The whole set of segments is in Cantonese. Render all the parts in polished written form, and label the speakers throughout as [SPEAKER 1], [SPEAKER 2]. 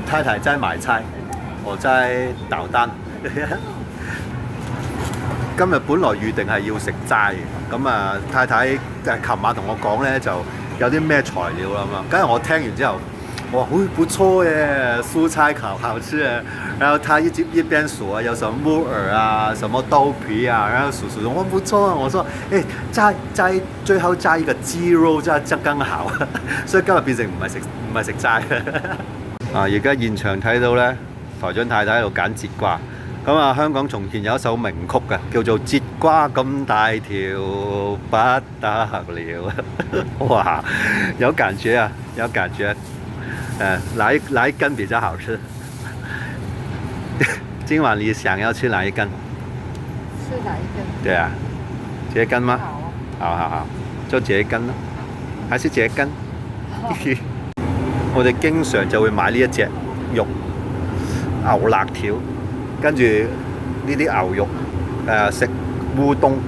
[SPEAKER 1] 太太在買菜，我在搗蛋。今日本來預定係要食齋嘅，咁啊太太琴晚同我講咧，就有啲咩材料啦嘛。跟住我聽完之後，我話不錯耶，蔬菜好吃啊。然後他一邊數啊，有什麼木耳啊，什麼豆皮啊，然後數，我不錯啊。我說齋最後加一個雞肉，真係剛好。所以今日變成唔係食齋。啊！而家現場睇到咧，台長太太喺度揀節瓜。咁啊，香港從前有一首名曲嘅，叫做《節瓜咁大條不得了》。哇，有感覺啊，有感覺。哪一根比較好吃？今晚你想要吃哪一根？
[SPEAKER 2] 吃哪一根？
[SPEAKER 1] 對啊，這根嗎？
[SPEAKER 2] 好啊。
[SPEAKER 1] 好，就這根咯，還是這根？我哋經常就會買呢一隻肉，牛肋條，跟住呢啲牛肉食烏冬。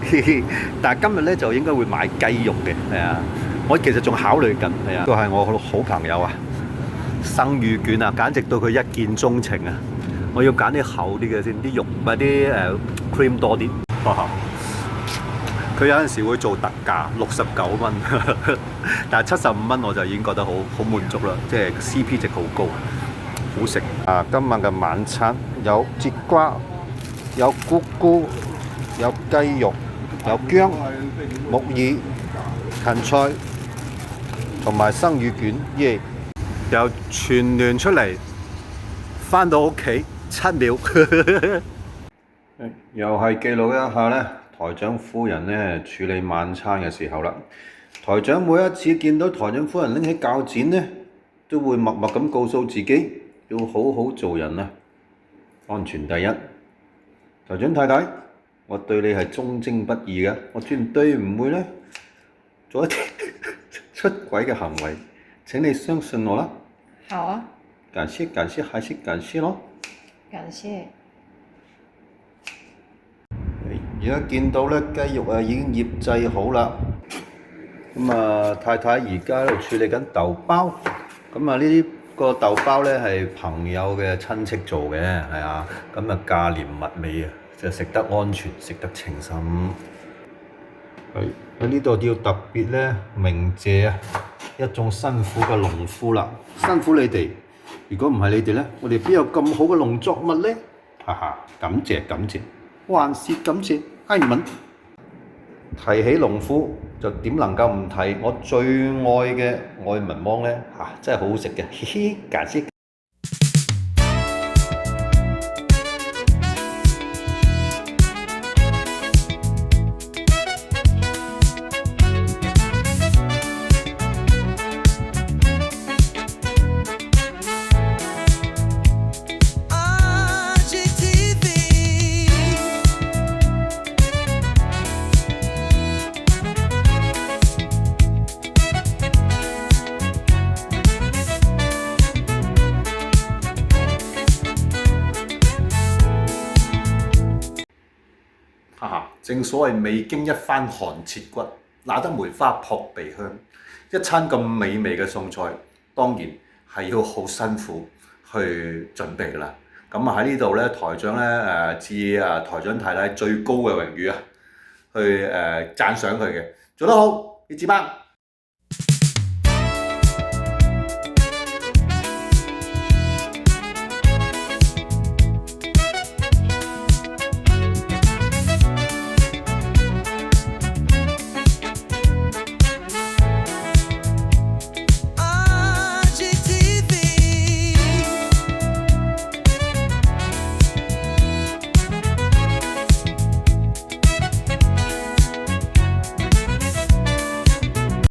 [SPEAKER 1] 但係今日咧就應該會買雞肉嘅，係啊。我其實仲考慮緊，係啊。都係我好朋友啊，生魚卷啊，簡直對佢一見鐘情啊！我要揀啲厚啲嘅先，啲肉咪啲cream 多啲。佢有陣時會做特價69蚊，但係75蚊我就已經覺得好滿足啦，即係 CP 值好高，好食。啊，今晚嘅晚餐有節瓜，有菇菇，有雞肉，有薑、木耳、芹菜，同埋生魚卷，耶！由全聯出嚟，返到屋企7秒。又係記錄一下咧。台長夫人咧處理晚餐嘅時候啦，台長每一次見到台長夫人拎起鉸剪咧，都會默默咁告訴自己要好好做人啊，安全第一。台長太太，我對你係忠貞不二嘅，我絕對唔會咧做一啲出軌嘅行為，請你相信我啦。
[SPEAKER 2] 好啊。
[SPEAKER 1] 感謝，還是感謝咯。
[SPEAKER 2] 感謝。
[SPEAKER 1] 而家見到咧雞肉啊已經醃製好啦，咁啊太太而家喺度處理緊豆包，咁啊呢個豆包咧係朋友嘅親戚做嘅，係啊，咁啊價廉物美啊，就食得安全，食得稱心。喺呢度要特別咧鳴謝啊一眾辛苦嘅農夫啦，辛苦你哋，如果唔係你哋咧，我哋邊有咁好嘅農作物咧？哈哈，感謝。還是感謝阿文。提起農夫，就點能夠唔提我最愛嘅愛文芒呢？真係好好食嘅，嘻嘻，感謝。正所謂未經一番寒徹骨，哪得梅花撲鼻香。一餐咁美味嘅餸菜，當然係要好辛苦去準備啦。咁喺呢度咧，台長咧致台長太太最高嘅榮譽啊，去讚賞佢嘅，做得好，你接班。